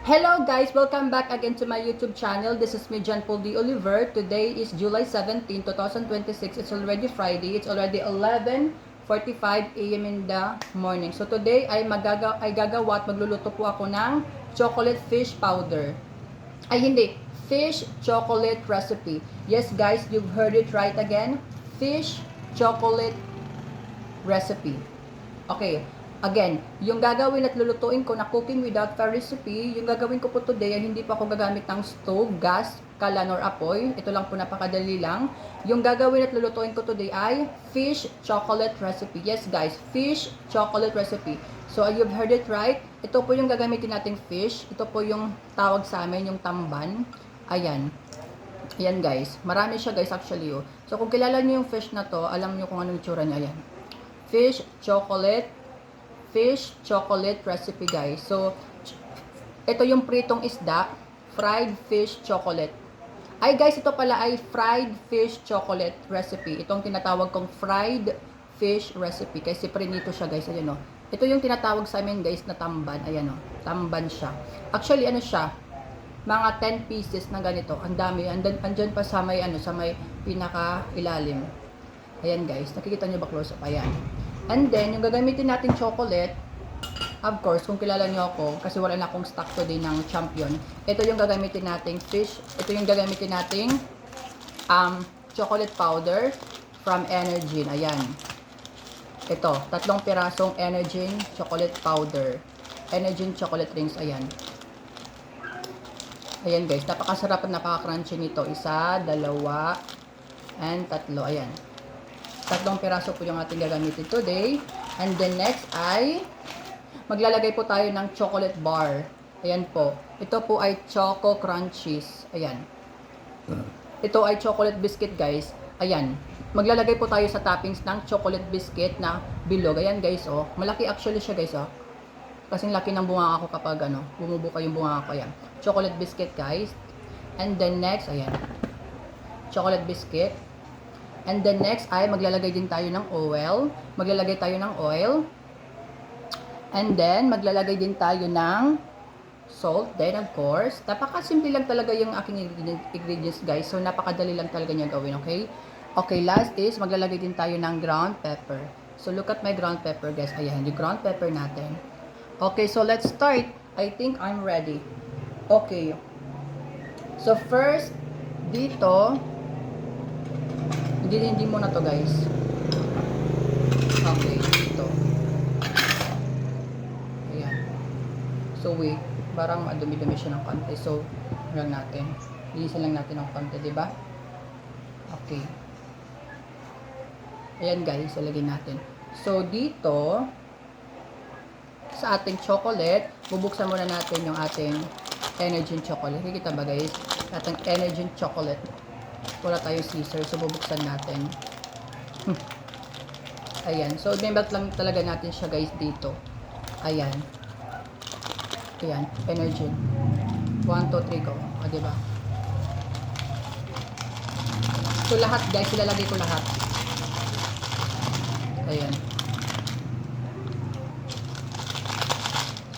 Hello guys! Welcome back again to my YouTube channel. This is me, John Paul D. Oliver. Today is July 17, 2026. It's already Friday. It's already 11:45 a.m. in the morning. So today ay gagawa at magluluto po ako ng chocolate fish powder. Ay hindi, fish chocolate recipe. Yes guys, you've heard it right again. Fish chocolate recipe. Okay, again, yung gagawin at lulutuin ko na cooking without fire recipe, yung gagawin ko po today ay hindi pa ako gagamit ng stove, gas, kalan, or apoy. Ito lang po, napakadali lang. Yung gagawin at lulutuin ko today ay fish chocolate recipe. Yes guys, fish chocolate recipe. So you've heard it right. Ito po yung gagamitin nating fish. Ito po yung tawag sa amin, yung tamban. Ayan. Ayan guys. Marami siya guys actually. Oh. So kung kilala niyo yung fish na to, alam niyo kung anong itsura niya. Ayan. Fish chocolate recipe guys. So ito yung pritong isda, fried fish chocolate. Ay guys, ito pala ay fried fish chocolate recipe. Itong tinatawag kong fried fish recipe kasi prinito siya guys. Ayan o. Ito yung tinatawag sa amin guys na tamban. Ayan o. Tamban siya. Actually ano siya? Mga 10 pieces na ganito. Ang dami. Andyan pa sa may sa may pinaka ilalim. Ayan guys, nakikita nyo ba close up? Ayan. And then, yung gagamitin natin chocolate, of course, kung kilala nyo ako, kasi wala na akong stock today ng champion, ito yung gagamitin nating fish, ito yung gagamitin nating chocolate powder from Energin. Ayan. Ito, 3 pirasong Energin chocolate powder. Energin chocolate rings, ayan. Ayan guys, napakasarap at napaka-crunchy nito. 1, 2, and 3. Ayan. 3 piraso po yung ating gagamitin today. And then next ay maglalagay po tayo ng chocolate bar. Ayan po. Ito po ay Choco Crunchies. Ayan. Ito ay chocolate biscuit guys. Ayan. Maglalagay po tayo sa toppings ng chocolate biscuit na bilog. Ayan guys oh. Malaki actually siya guys oh. Kasing laki ng bunga ako kapag bumubuka yung bunga ako. Ayan. Chocolate biscuit guys. And then next, ayan. Chocolate biscuit. And then next ay maglalagay din tayo ng oil. Maglalagay tayo ng oil. And then maglalagay din tayo ng salt. Then of course, napakasimple lang talaga yung aking ingredients guys. So napakadali lang talaga niya gawin, okay? Okay, last is maglalagay din tayo ng ground pepper. So look at my ground pepper guys. Ayan, yung ground pepper natin. Okay, so let's start. I think I'm ready. Okay. So first, dito, hindi muna to guys. Okay, ito. Ayan. So wait, parang madumi-dumi siya ng konti. So, lang natin. Linisan lang natin ng konti, di ba? Okay. Ayan guys, ilagay natin. So dito, sa ating chocolate, bubuksan muna natin yung ating Energin chocolate. Kikita ba guys? Ating Energin chocolate. Wala tayong scissor, so bubuksan natin. Ayan. So, i-melt lang talaga natin siya guys dito. Ayan. Ayan. Energin. 1, 2, 3, go. O, diba? So, lahat guys, ilalagay ko lahat. Ayan.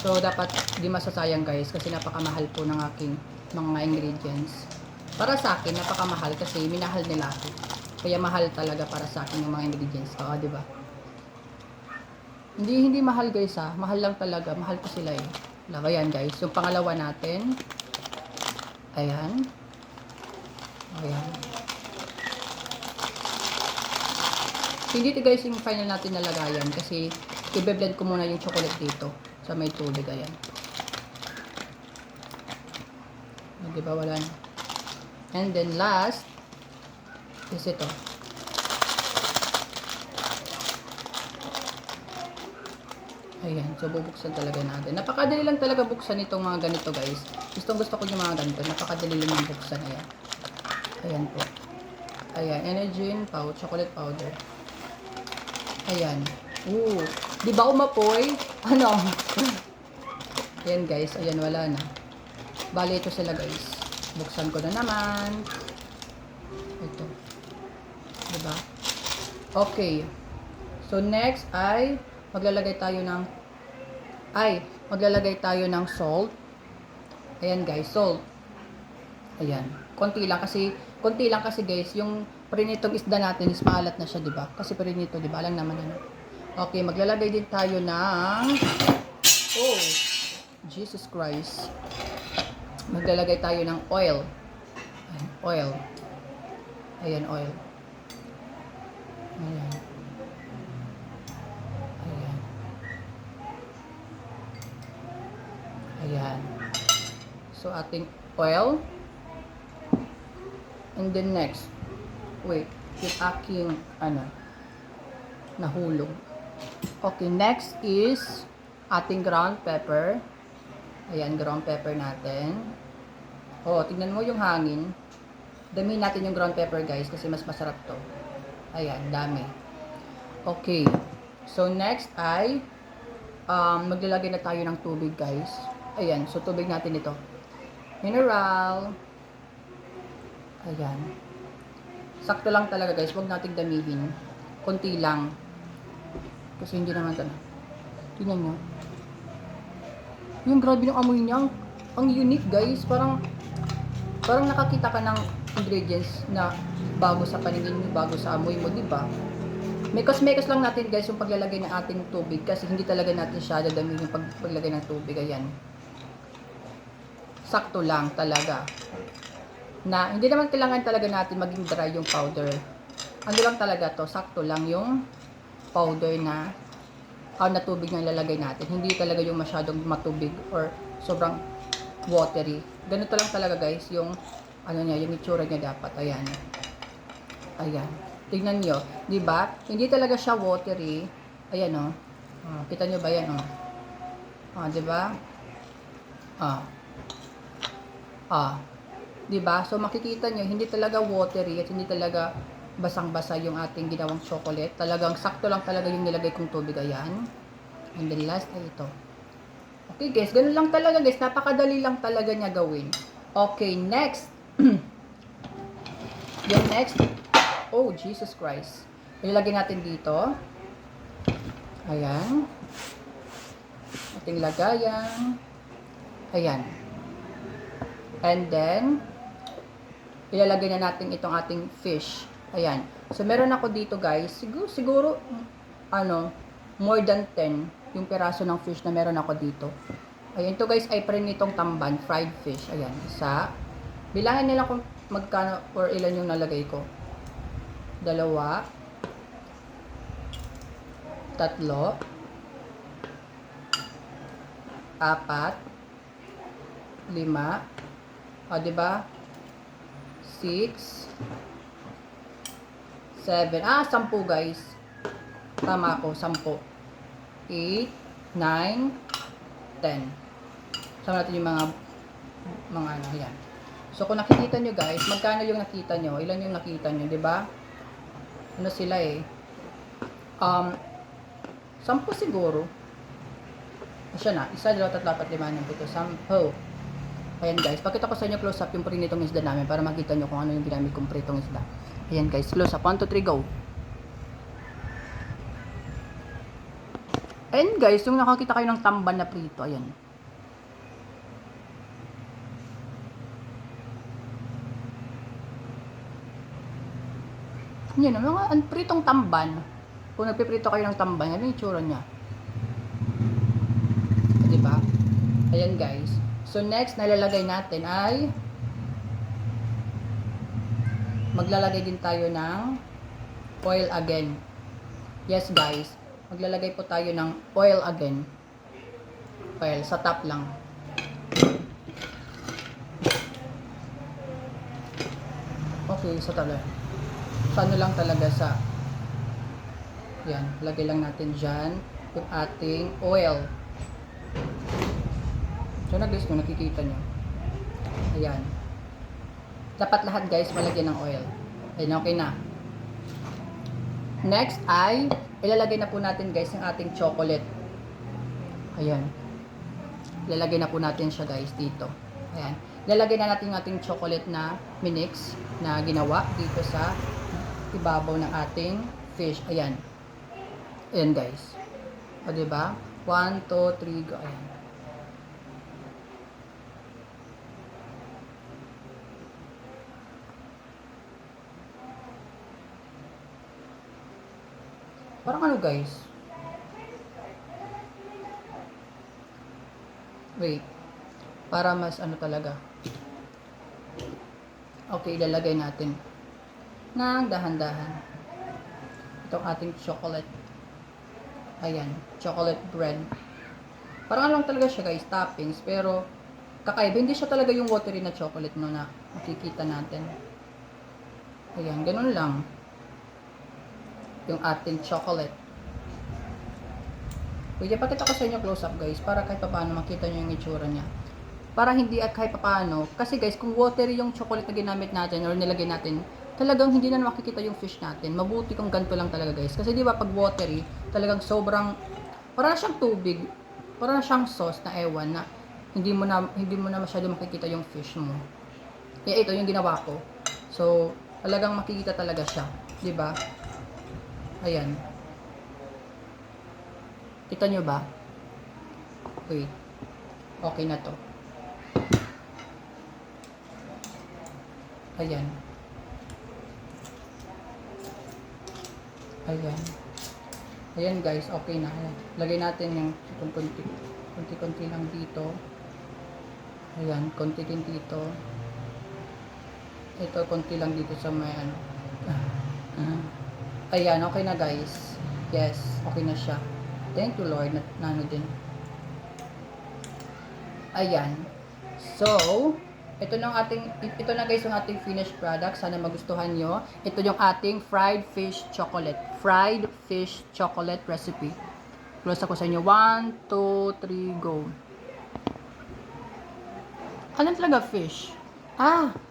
So, dapat di masasayang guys kasi napakamahal po ng aking mga ingredients. Para sa akin, napakamahal kasi minahal nila ako. Kaya mahal talaga para sa akin yung mga ingredients. Oo, di ba? Hindi mahal guys ha. Mahal lang talaga. Mahal ko sila eh. Ayan guys. Yung pangalawa natin. Ayan. Ayan. Hindi ito guys yung final natin nalagayan kasi i-blend ko muna yung chocolate dito sa may tubig. Ayan. Di ba wala na? And then last is ito. Ayan. So bubuksan talaga natin. Napakadali lang talaga buksan itong mga ganito guys. Gusto ko yung mga ganito. Napakadali lang buksan. Ayan. Ayan po. Ayan. Energin chocolate powder. Ayan. Ooh. Di ba umapoy? Ano? Ayan guys. Ayan, wala na. Bali ito sila guys. Buksan ko na naman. Ito. Diba? Okay. So next ay maglalagay tayo ng salt. Ayan guys, salt. Ayan. Konti lang kasi guys, yung prinitong isda natin is maalat na siya, 'di ba? Kasi prinito, 'di ba? Alam naman ano. Okay, maglalagay din tayo ng oh, Jesus Christ. Maglalagay tayo ng oil. Ayan, oil. Ayan, oil. Ayan. Ayan. Ayan. So, ating oil. And then next, wait, yung aking, nahulog. Okay, next is ating ground pepper. Ayan, ground pepper natin. Oh, tingnan mo yung hangin. Dami natin yung ground pepper guys kasi mas masarap to. Ayan, dami. Okay. So, next ay maglalagay na tayo ng tubig guys. Ayan, so tubig natin ito. Mineral. Ayan. Sakto lang talaga guys, huwag nating damihin. Konti lang. Kasi hindi naman ito. Tingnan nyo. Yung grabe yung amoy niya. Ang unique guys. Parang nakakita ka ng ingredients na bago sa paningin mo, bago sa amoy mo, diba? Mekos lang natin guys yung paglalagay ng ating tubig kasi hindi talaga natin siya dadamihin yung paglagay ng tubig. Ayan. Sakto lang talaga. Na hindi naman kailangan talaga natin maging dry yung powder. Ano lang talaga to, sakto lang yung powder na na tubig na ilalagay natin. Hindi talaga yung masyadong matubig or sobrang watery. Ganito lang talaga guys yung yung itsura niya dapat. Ayan. Ayan. Tignan nyo, 'di ba? Hindi talaga siya watery. Ayan oh. Kita nyo ba 'yan oh? 'Di ba? 'Di ba? So makikita nyo, hindi talaga watery at hindi talaga basang-basa yung ating ginawang chocolate. Talagang sakto lang talaga yung nilagay kong tubig. Ayan. And then last ay ito. Okay guys, ganun lang talaga guys. Napakadali lang talaga niya gawin. Okay, next. Yung next. Oh, Jesus Christ. Ilalagay natin dito. Ayan. Ating lagayan. Ayan. And then, ilalagay na natin itong ating fish. Ayan. So, meron ako dito guys. Siguro more than 10 yung piraso ng fish na meron ako dito. Ayan. Ito guys ay prinitong tamban. Fried fish. Ayan. Isa. Bilangin nila kung magkano or ilan yung nalagay ko. 2. 3. 4. 5. Diba? 6. 7. 10 guys. Tama ako, 10. 8, 9, 10. Sama natin yung mga yan. So, kung nakikita nyo guys, magkano yung nakita nyo? Ilan yung nakita nyo, diba? Ano sila eh? 10 siguro. Siya na. 1, 2, 3, 4, 5, 6, 7, 10. Ayan guys, pakita ko sa inyo close up yung prinitong isda namin para makita nyo kung ano yung ginamit kong pritong isda. Ayan guys, close up. 1, 2, 3, go! Ayan guys, yung nakakita kayo ng tamban na prito, ayan. Yan, mga pritong tamban. Kung nagpiprito kayo ng tamban, yan yung itsura niya. Diba? Ayan guys. So next, nalalagay natin ay maglalagay din tayo ng oil again. Yes guys, maglalagay po tayo ng oil again. Oil, sa top lang. Okay, sa top lang. Sa ano lang talaga sa yan, lagay lang natin dyan yung ating oil. So na guys, kung nakikita nyo. Ayan. Dapat lahat guys malagyan ng oil. Ayan, okay na. Next ay ilalagay na po natin guys yung ating chocolate. Ayan. Ilalagay na po natin siya guys dito. Ayan. Ilalagay na natin yung ating chocolate na minix na ginawa dito sa ibabaw ng ating fish. Ayan. Ayan guys. O diba? 1, 2, 3, go. Ayan. Parang ano guys? Wait. Para mas ano talaga. Okay, ilalagay natin ng dahan-dahan itong ating chocolate. Ayan, chocolate bread. Parang lang talaga siya guys, toppings. Pero, kakaiba. Hindi siya talaga yung watery na chocolate no na makikita natin. Ayan, ganun lang. Yung ating chocolate. Pwede pakita ko sa inyo close up guys, para kahit paano makita nyo yung itsura niya. Para hindi at kahit paano, kasi guys, kung watery yung chocolate na ginamit natin or nilagay natin, talagang hindi na makikita yung fish natin. Mabuti kung ganito lang talaga guys. Kasi di ba pag watery, talagang sobrang, para na siyang tubig, para na siyang sauce na ewan na hindi mo na masyado makikita yung fish mo. Kaya ito yung ginawa ko. So, talagang makikita talaga siya, di ba? Ayan. Kita nyo ba? Wait. Okay na to. Ayan. Ayan. Ayan guys, okay na. Ayan. Lagay natin yung konti-konti lang dito. Ayan, konti din dito. Ito, konti lang dito sa may ano. Ayan, okay na guys. Yes, okay na siya. Thank you Lord na ano din. Ayan. So, ito na guys yung ating finished product. Sana magustuhan nyo. Ito yung ating fried fish chocolate. Fried fish chocolate recipe. Close ako sa inyo. 1, 2, 3, go. Ano talaga fish?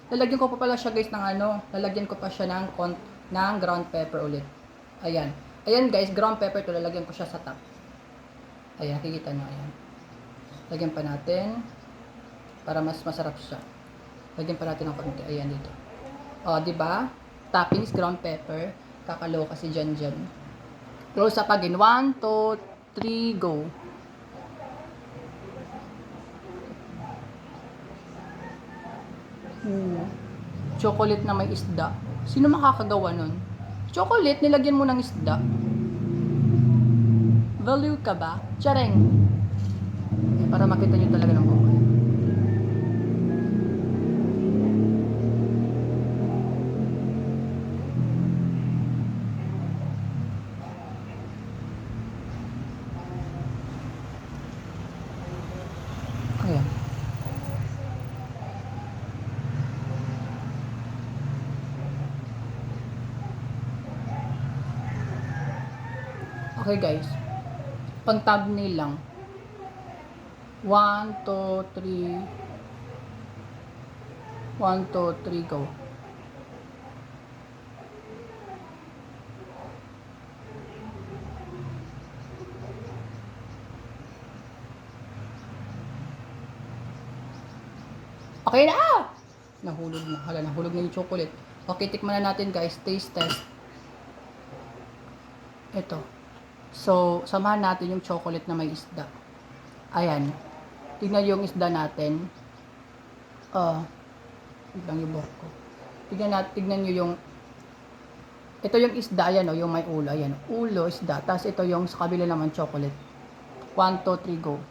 Lalagyan ko pa pala siya guys ng ano. Lalagyan ko pa siya ng ground pepper ulit. Ayan. Ayan guys, ground pepper to. Lalagyan ko siya sa top. Ayan, nakikita nyo. Ayan. Lagyan pa natin. Para mas masarap siya. Lagyan pa natin ng konti. Ayan dito. O, diba? Toppings, ground pepper. Kakaloka si Jan. Close up again. 1, 2, 3, go. Chocolate na may isda. Sino makakagawa nun? Chocolate, nilagyan mo ng isda. Value ka ba? Tsareng. Para makita nyo talaga ng buhay. Ayan. Okay guys. Pang thumbnail lang. 1, 2, 3. 1, 2, 3, go. Okay na! Nahulog na. Hala, nahulog na yung chocolate. Okay, tikman na natin guys. Taste test. Ito. So, samahan natin yung chocolate na may isda. Ayan. Tignan yung isda natin. Tignan yung buhok ko. Tignan nyo yung ito yung isda, ayan o, yung may ulo. Ayan, ulo, isda. Tapos ito yung sa kabila naman chocolate. 1, 2, 3, go.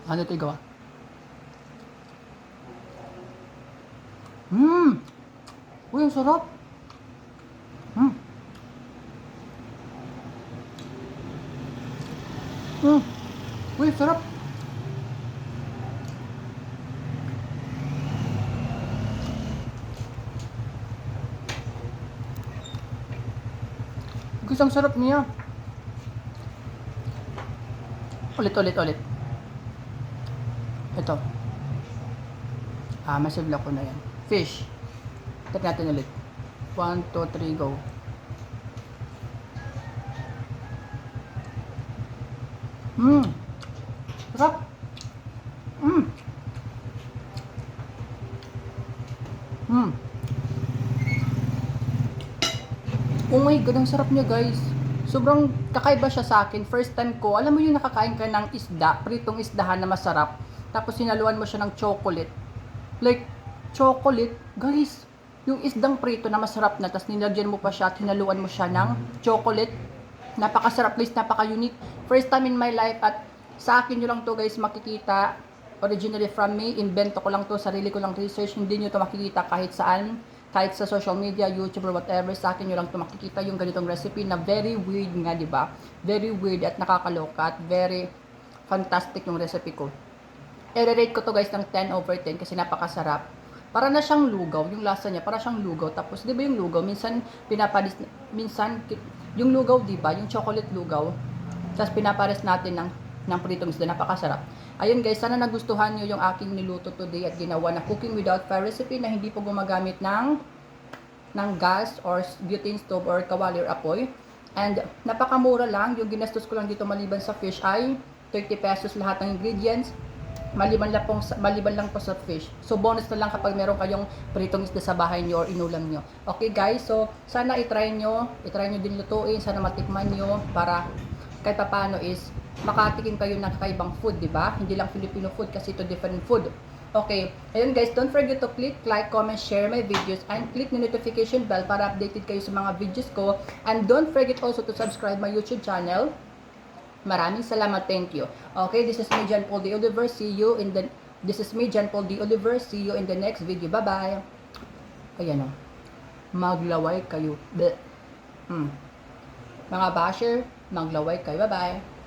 Ano ito gawa? Uy, ang sarap. Uy, sarap. Guys, ang sarap niya. Ulit. Ito. Masibla ko na yan. Fish. Tap natin ulit. 1, 2, 3, go. Sarap. Oh my God, ang sarap niya guys. Sobrang kakaiba siya sa akin. First time ko, alam mo yung nakakain ka ng isda, pritong isdahan na masarap. Tapos sinaluan mo siya ng chocolate. like chocolate, guys. Yung isdang prito na masarap na, tapos nilagyan mo pa siya at hinaluan mo siya ng chocolate. Napakasarap guys, napaka-unique. First time in my life at sa akin nyo lang to guys makikita. Originally from me, invento ko lang to, sarili ko lang research. Hindi nyo to makikita kahit saan, kahit sa social media, YouTube or whatever. Sa akin nyo lang to makikita yung ganitong recipe na very weird nga, di ba? Very weird at nakakaloka at very fantastic yung recipe ko. I-rate ko to guys ng 10 over 10 kasi napakasarap. Para na siyang lugaw, yung lasa niya, para siyang lugaw. Tapos, di ba yung lugaw, minsan pinapalis, minsan, yung lugaw, di ba, yung chocolate lugaw, tapos pinapares natin ng pritong isda, napakasarap. Ayun guys, sana nagustuhan nyo yung aking niluto today at ginawa na cooking without fire recipe na hindi po gumagamit ng gas or butane stove or kawali or apoy. And napakamura lang, yung ginastos ko lang dito maliban sa fish ay 30 pesos lahat ng ingredients. Maliban lang po sa fish. So, bonus na lang kapag meron kayong pritong isda sa bahay nyo or inulam nyo. Okay guys, so sana itry nyo din lutuin, sana matikman nyo para kahit paano is makatikim kayo ng kakaibang food, di ba? Hindi lang Filipino food kasi ito different food. Okay, ayun guys, don't forget to click like, comment, share my videos, and click the notification bell para updated kayo sa mga videos ko. And don't forget also to subscribe my YouTube channel. Maraming salamat, thank you. Okay, this is me, John Paul D. Oliver. See you in the next video. Bye-bye. Ayan o. Maglaway kayo. Bleh. Mga basher, maglaway kayo. Bye-bye.